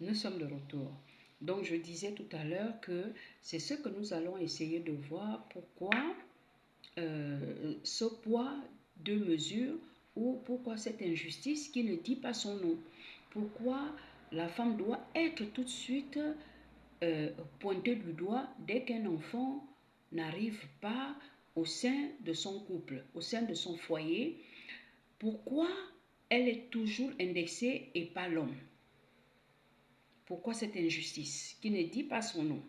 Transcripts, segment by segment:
Nous sommes de retour. Donc, je disais tout à l'heure que c'est ce que nous allons essayer de voir. Pourquoi ce poids de mesure ou pourquoi cette injustice qui ne dit pas son nom. Pourquoi la femme doit être tout de suite pointée du doigt dès qu'un enfant n'arrive pas au sein de son couple, au sein de son foyer. Pourquoi elle est toujours indexée et pas l'homme? Pourquoi cette injustice qui ne dit pas son nom?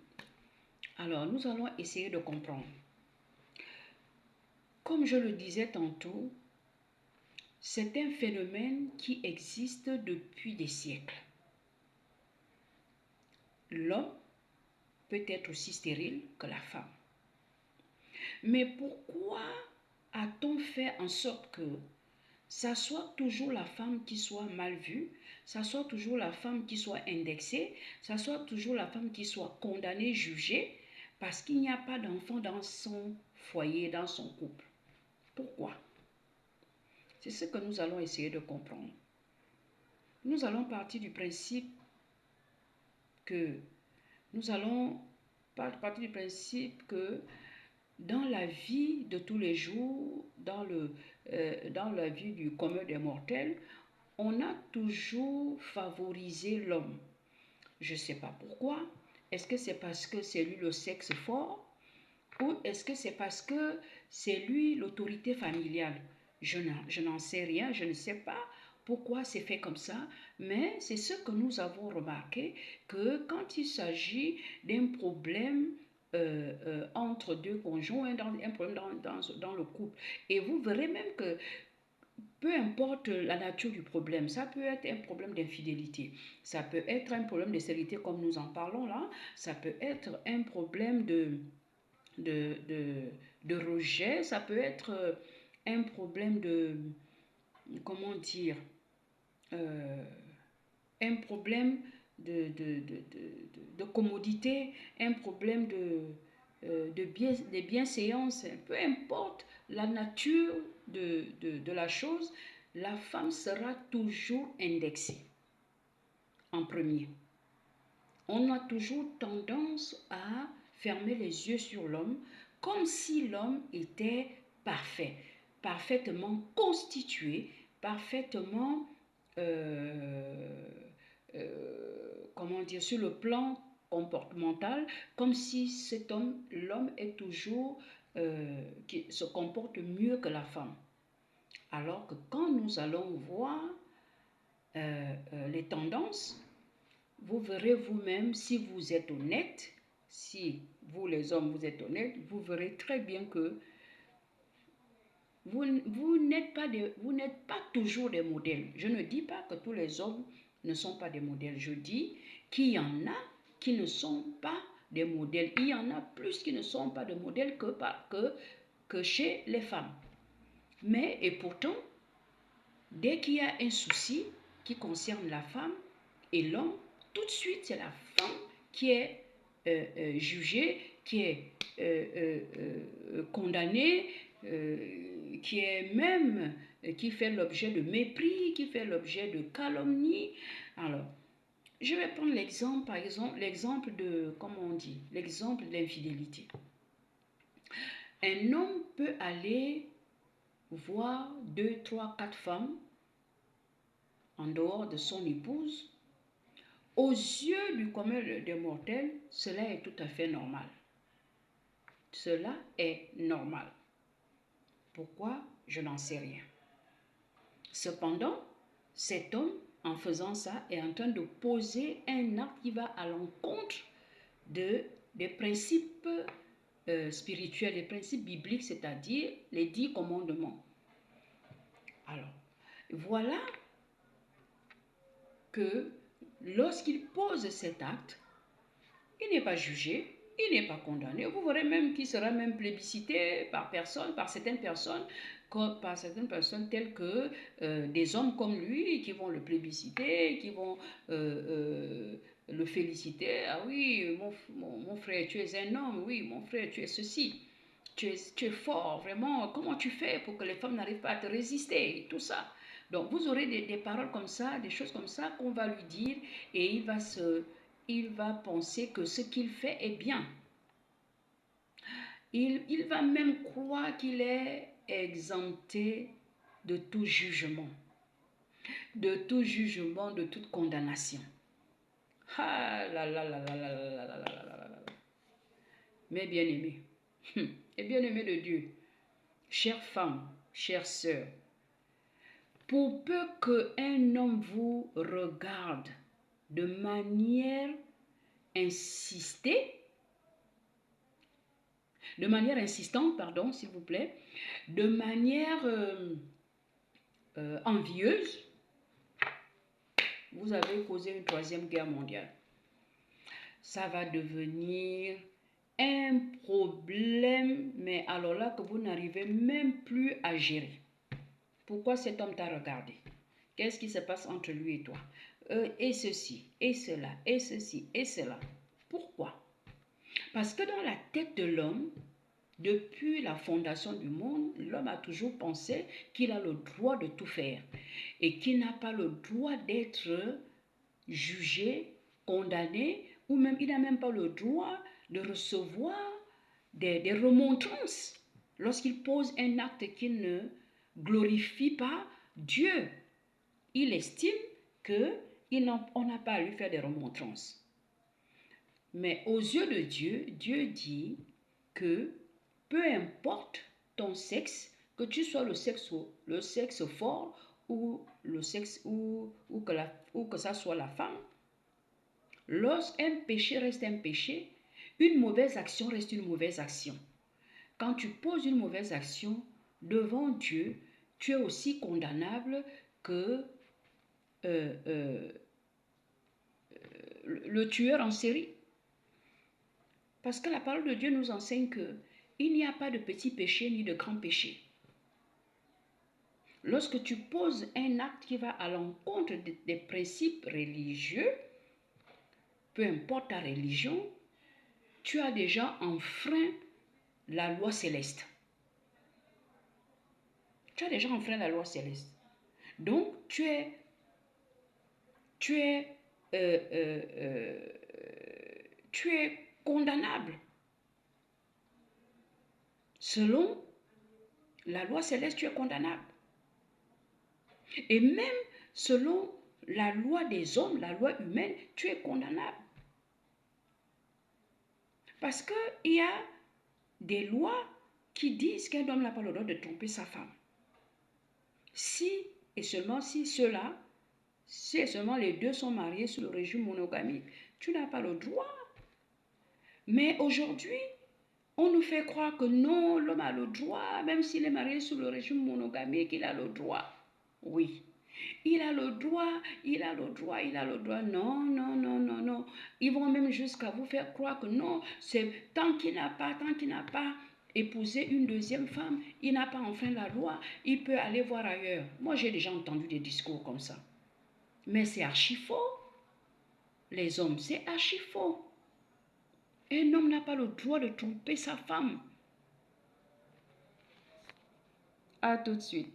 Alors, nous allons essayer de comprendre. Comme je le disais tantôt, c'est un phénomène qui existe depuis des siècles. L'homme peut être aussi stérile que la femme. Mais pourquoi a-t-on fait en sorte que ça soit toujours la femme qui soit mal vue, ça soit toujours la femme qui soit indexée, ça soit toujours la femme qui soit condamnée, jugée, parce qu'il n'y a pas d'enfant dans son foyer, dans son couple? Pourquoi? C'est ce que nous allons essayer de comprendre. Nous allons partir du principe que dans la vie de tous les jours, dans la vie du commun des mortels, on a toujours favorisé l'homme. Je ne sais pas pourquoi. Est-ce que c'est parce que c'est lui le sexe fort? Ou est-ce que c'est parce que c'est lui l'autorité familiale? Je n'en sais rien, je ne sais pas pourquoi c'est fait comme ça, mais c'est ce que nous avons remarqué, que quand il s'agit d'un problème entre deux conjoints, un problème dans le couple, et vous verrez même que peu importe la nature du problème, ça peut être un problème d'infidélité, ça peut être un problème de stérilité comme nous en parlons là, ça peut être un problème de, de, de rejet, ça peut être un problème comment dire, euh, un problème de commodité, un problème de bienséance, peu importe la nature de la chose, la femme sera toujours indexée en premier. On a toujours tendance à fermer les yeux sur l'homme comme si l'homme était parfait, parfaitement constitué, parfaitement, comment dire, sur le plan comportemental, comme si l'homme est toujours, qui se comporte mieux que la femme. Alors que quand nous allons voir les tendances, vous verrez vous-même, si vous êtes honnête, si vous les hommes vous êtes honnêtes, vous verrez très bien que vous n'êtes pas toujours des modèles. Je ne dis pas que tous les hommes ne sont pas des modèles. Je dis qu'il y en a qui ne sont pas des modèles. Il y en a plus qui ne sont pas des modèles que chez les femmes. Mais, et pourtant, dès qu'il y a un souci qui concerne la femme et l'homme, tout de suite, c'est la femme qui est jugée, qui est condamnée, qui est même, qui fait l'objet de mépris, qui fait l'objet de calomnie. Alors, je vais prendre l'exemple, par exemple, l'exemple de, comment on dit, l'exemple de l'infidélité. Un homme peut aller voir 2, 3, 4 femmes en dehors de son épouse. Aux yeux du commun des mortels, cela est tout à fait normal. Cela est normal. Pourquoi? Je n'en sais rien. Cependant, cet homme, en faisant ça, est en train de poser un acte qui va à l'encontre des principes spirituels, des principes bibliques, c'est-à-dire les 10 commandements. Alors, voilà que lorsqu'il pose cet acte, il n'est pas jugé, il n'est pas condamné. Vous verrez même qu'il sera même plébiscité par certaines personnes telles que des hommes comme lui qui vont le plébisciter, qui vont le féliciter. Ah oui, mon frère, tu es un homme, oui, mon frère, tu es ceci. Tu es fort, vraiment. Comment tu fais pour que les femmes n'arrivent pas à te résister? Tout ça. Donc, vous aurez des paroles comme ça, des choses comme ça qu'on va lui dire et il va penser que ce qu'il fait est bien. Il va même croire qu'il est exempté de tout jugement, de toute condamnation. Ah là là là là là là là là là là là. Mes bien-aimés, et bien-aimés de Dieu, chères femmes, chères sœurs, pour peu qu'un homme vous regarde de manière insistée, de manière insistante, pardon, s'il vous plaît, de manière envieuse, vous avez causé une troisième guerre mondiale. Ça va devenir un problème, mais alors là que vous n'arrivez même plus à gérer. Pourquoi cet homme t'a regardé? Qu'est-ce qui se passe entre lui et toi? Et ceci, et cela, et ceci, et cela. Pourquoi? Parce que dans la tête de l'homme, depuis la fondation du monde, l'homme a toujours pensé qu'il a le droit de tout faire et qu'il n'a pas le droit d'être jugé, condamné, ou même il n'a même pas le droit de recevoir des remontrances lorsqu'il pose un acte qui ne glorifie pas Dieu. Il estime qu'on n'a pas à lui faire des remontrances. Mais aux yeux de Dieu, Dieu dit que peu importe ton sexe, que tu sois le sexe fort ou le sexe ou que ça soit la femme, lorsqu'un péché reste un péché, une mauvaise action reste une mauvaise action. Quand tu poses une mauvaise action devant Dieu, tu es aussi condamnable que le tueur en série. Parce que la parole de Dieu nous enseigne qu'il n'y a pas de petit péché ni de grand péché. Lorsque tu poses un acte qui va à l'encontre des principes religieux, peu importe ta religion, tu as déjà enfreint la loi céleste. Tu as déjà enfreint la loi céleste. Donc, tu es condamnable. Selon la loi céleste, tu es condamnable. Et même selon la loi des hommes, la loi humaine, tu es condamnable. Parce qu'il y a des lois qui disent qu'un homme n'a pas le droit de tromper sa femme. Si et seulement si ceux-là, si et seulement les deux sont mariés sous le régime monogamique, tu n'as pas le droit. Mais aujourd'hui, on nous fait croire que non, l'homme a le droit, même s'il est marié sous le régime monogamique, il a le droit. Oui. Il a le droit, il a le droit, il a le droit. Non, non, non, non, non. Ils vont même jusqu'à vous faire croire que non, c'est tant qu'il n'a pas épousé une deuxième femme, il n'a pas enfreint la loi, il peut aller voir ailleurs. Moi, j'ai déjà entendu des discours comme ça. Mais c'est archi faux. Les hommes, c'est archi faux. Un homme n'a pas le droit de tromper sa femme. À tout de suite.